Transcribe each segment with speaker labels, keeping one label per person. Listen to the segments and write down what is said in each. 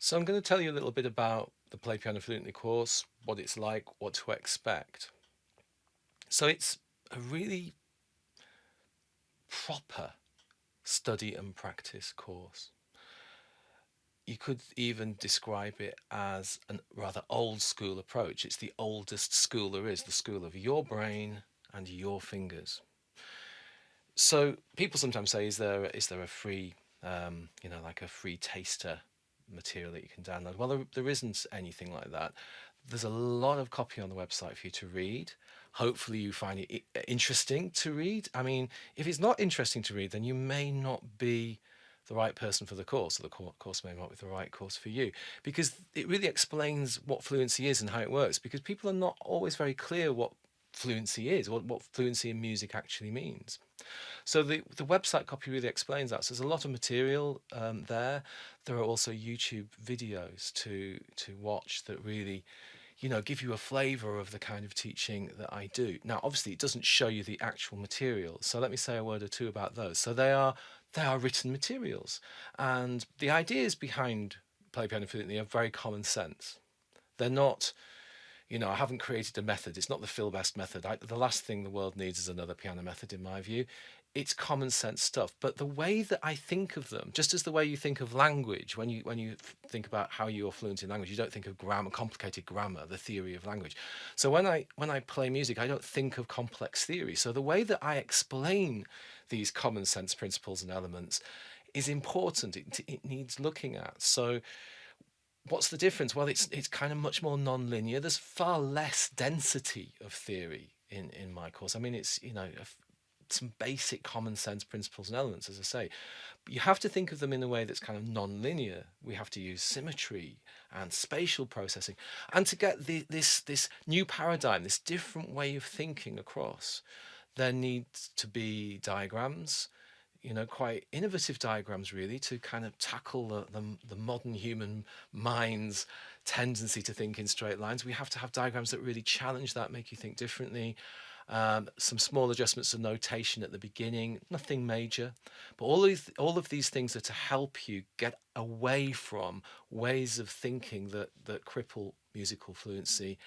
Speaker 1: So I'm going to tell you a little bit about the Play Piano Fluently course, what it's like, what to expect. So it's a really proper study and practice course. You could even describe it as a rather old school approach. It's the oldest school there is, the school of your brain and your fingers. So people sometimes say, is there a free, like a free taster material that you can download? Well, there isn't anything like that. There's a lot of copy on the website for you to read. Hopefully, you find it interesting to read. I mean, if it's not interesting to read, then you may not be the right person for the course, or the course may not be the right course for you, because it really explains what fluency is and how it works. Because people are not always very clear what fluency is, what fluency in music actually means. So the website copy really explains that. So there's a lot of material there. There are also YouTube videos to watch that really, give you a flavour of the kind of teaching that I do. Now, obviously, it doesn't show you the actual materials. So let me say a word or two about those. So they are written materials, and the ideas behind Play Piano Fluently are very common sense. They're not, I haven't created a method. It's not the Phil Best method. The last thing the world needs is another piano method, in my view. It's common sense stuff. But the way that I think of them, just as the way you think of language, when you think about how you're fluent in language, you don't think of grammar, complicated grammar, the theory of language. So when I play music, I don't think of complex theory. So the way that I explain these common sense principles and elements is important. It needs looking at. So what's the difference? Well, it's kind of much more non-linear. There's far less density of theory in my course. I mean, it's some basic common sense principles and elements, as I say. But you have to think of them in a way that's kind of non-linear. We have to use symmetry and spatial processing, and to get this new paradigm, this different way of thinking across, there needs to be diagrams, quite innovative diagrams, really, to kind of tackle the modern human mind's tendency to think in straight lines. We have to have diagrams that really challenge that, make you think differently. Some small adjustments of notation at the beginning, nothing major, but all of these things are to help you get away from ways of thinking that cripple musical fluency.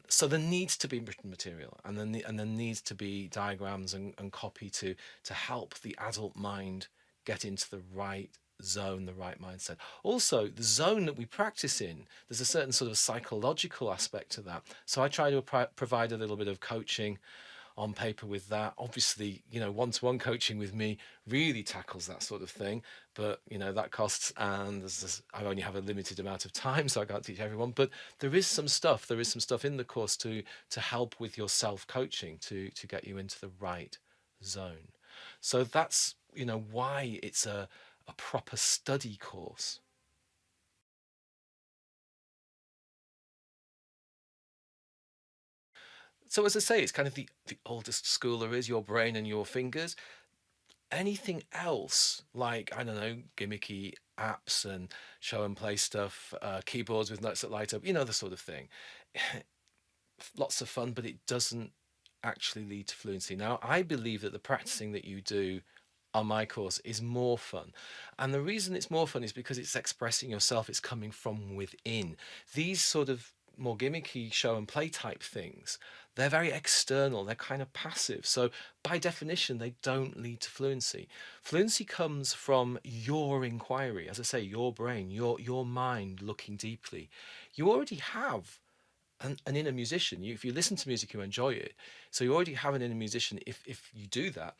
Speaker 1: So there needs to be written material, and there needs to be diagrams and copy to help the adult mind get into the right zone, the right mindset. Also, the zone that we practice in, there's a certain sort of psychological aspect to that. So I try to provide a little bit of coaching on paper with that. Obviously, one-to-one coaching with me really tackles that sort of thing, but that costs, and I only have a limited amount of time, so I can't teach everyone. But there is some stuff. There is some stuff in the course to help with your self-coaching to get you into the right zone. So that's why it's a proper study course. So as I say, it's kind of the oldest school there is, your brain and your fingers. Anything else, like, I don't know, gimmicky apps and show and play stuff, keyboards with notes that light up, the sort of thing. Lots of fun, but it doesn't actually lead to fluency. Now, I believe that the practicing that you do on my course is more fun. And the reason it's more fun is because it's expressing yourself, it's coming from within. These sort of more gimmicky show and play type things, they're very external, they're kind of passive. So by definition, they don't lead to fluency. Fluency comes from your inquiry, as I say, your brain, your mind looking deeply. You already have an inner musician. If you listen to music, you enjoy it. So you already have an inner musician if you do that.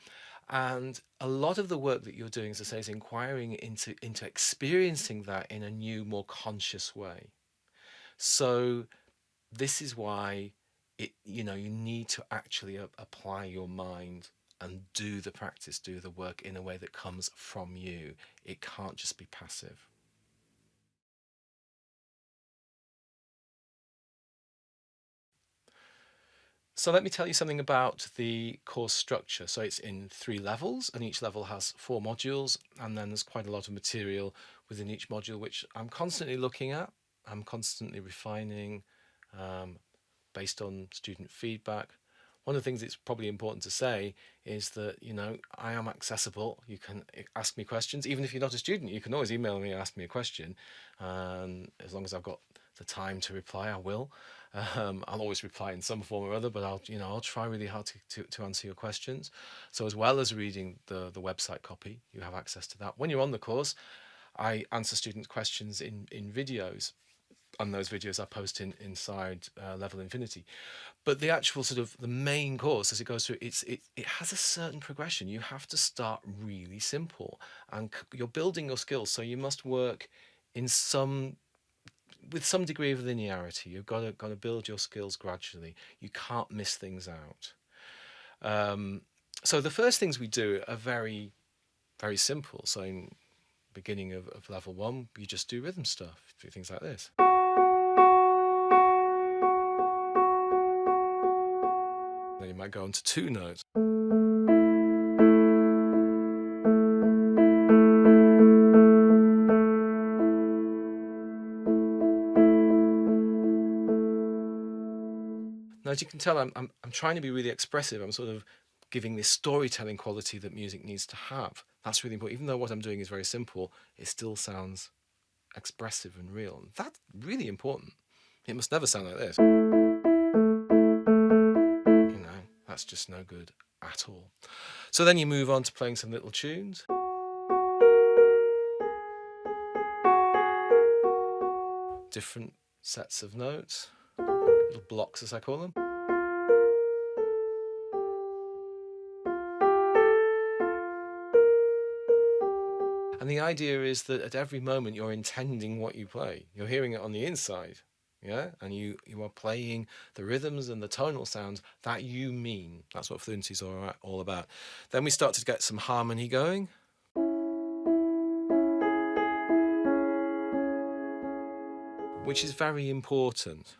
Speaker 1: And a lot of the work that you're doing, as I say, is inquiring into experiencing that in a new, more conscious way. So this is why you need to actually apply your mind and do the practice, do the work in a way that comes from you. It can't just be passive. So let me tell you something about the course structure. So it's in 3 levels, and each level has 4 modules, and then there's quite a lot of material within each module, which I'm constantly looking at. I'm constantly refining, based on student feedback. one of the things that's probably important to say is that, I am accessible. You can ask me questions. Even if you're not a student, you can always email me and ask me a question. As long as I've got the time to reply, I will. I'll always reply in some form or other, but I'll try really hard to answer your questions. So as well as reading the website copy, you have access to that. When you're on the course, I answer students' questions in videos, and those videos I post inside Level Infinity. But the actual sort of the main course, as it goes through, it has a certain progression. You have to start really simple, and you're building your skills, so you must work in with some degree of linearity. You've got to build your skills gradually. You can't miss things out. So the first things we do are very, very simple. So in beginning of level 1, you just do rhythm stuff, do things like this. Then you might go on to 2 notes. Now, as you can tell, I'm trying to be really expressive. I'm sort of giving this storytelling quality that music needs to have. That's really important. Even though what I'm doing is very simple, it still sounds expressive and real. And that's really important. It must never sound like this. That's just no good at all. So then you move on to playing some little tunes. Different sets of notes, little blocks as I call them. And the idea is that at every moment you're intending what you play. You're hearing it on the inside, yeah? And you are playing the rhythms and the tonal sounds that you mean. That's what fluency is all about. Then we start to get some harmony going. Which is very important.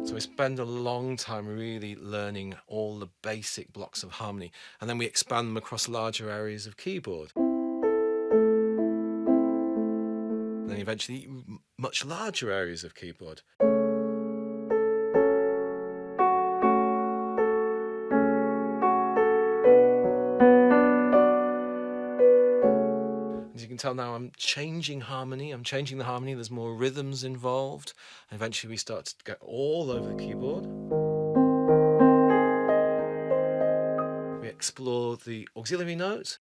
Speaker 1: So we spend a long time really learning all the basic blocks of harmony, and then we expand them across larger areas of keyboard. And then eventually much larger areas of keyboard. As you can tell now, I'm changing harmony. I'm changing the harmony. There's more rhythms involved. And eventually we start to get all over the keyboard. We explore the auxiliary notes.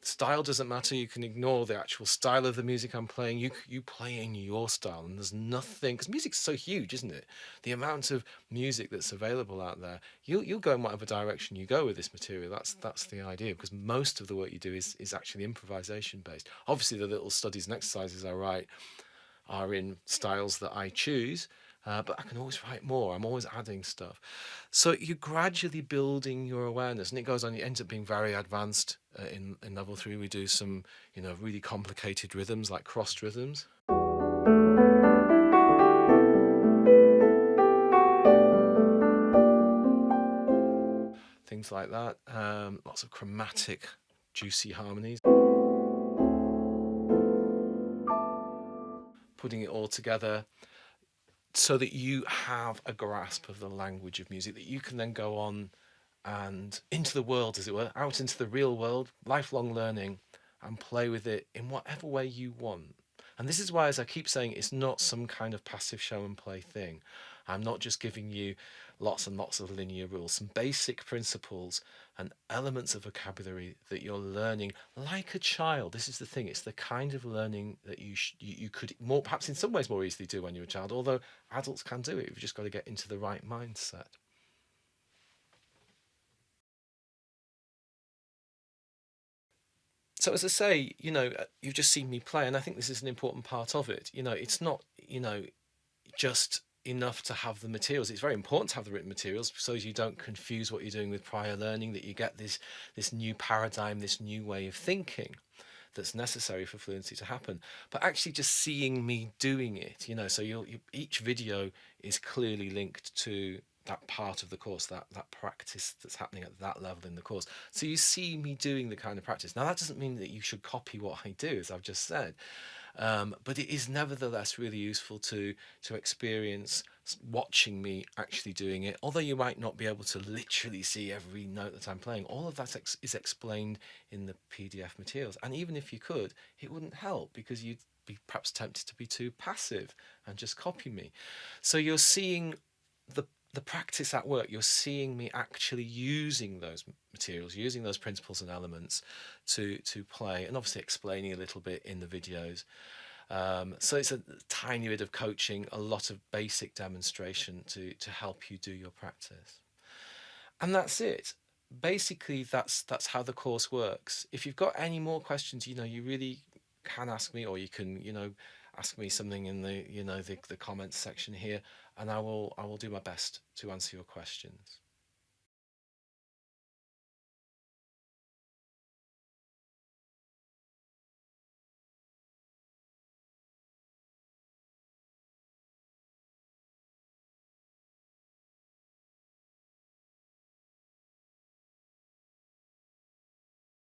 Speaker 1: Style doesn't matter. You can ignore the actual style of the music I'm playing. You play in your style, and there's nothing, because music's so huge, isn't it? The amount of music that's available out there, you'll go in whatever direction you go with this material. That's the idea, because most of the work you do is actually improvisation based. Obviously, the little studies and exercises I write are in styles that I choose. But I can always write more. I'm always adding stuff. So you're gradually building your awareness, and it goes on. It ends up being very advanced. In level 3, we do some, really complicated rhythms like crossed rhythms. Things like that. Lots of chromatic, juicy harmonies. Putting it all together so that you have a grasp of the language of music that you can then go on and into the world, as it were, out into the real world, lifelong learning, and play with it in whatever way you want. And this is why, as I keep saying, it's not some kind of passive show and play thing. I'm not just giving you lots and lots of linear rules, some basic principles and elements of vocabulary that you're learning like a child. This is the thing. It's the kind of learning that you could more, perhaps in some ways more easily do when you're a child, although adults can do it. You've just got to get into the right mindset. So as I say, you've just seen me play, and I think this is an important part of it. It's not, just enough to have the materials. It's very important to have the written materials so you don't confuse what you're doing with prior learning, that you get this new paradigm, this new way of thinking that's necessary for fluency to happen. But actually just seeing me doing it, so each video is clearly linked to that part of the course, that practice that's happening at that level in the course. So you see me doing the kind of practice. Now that doesn't mean that you should copy what I do, as I've just said, but it is nevertheless really useful to experience watching me actually doing it. Although you might not be able to literally see every note that I'm playing, all of that is explained in the PDF materials. And even if you could, it wouldn't help because you'd be perhaps tempted to be too passive and just copy me. So you're seeing the the practice at work. You're seeing me actually using those materials, using those principles and elements to play, and obviously explaining a little bit in the videos. So it's a tiny bit of coaching, a lot of basic demonstration to help you do your practice, and that's it. Basically, that's how the course works. If you've got any more questions, you really can ask me, or you can, ask me something in the comments section here, and I will do my best to answer your questions.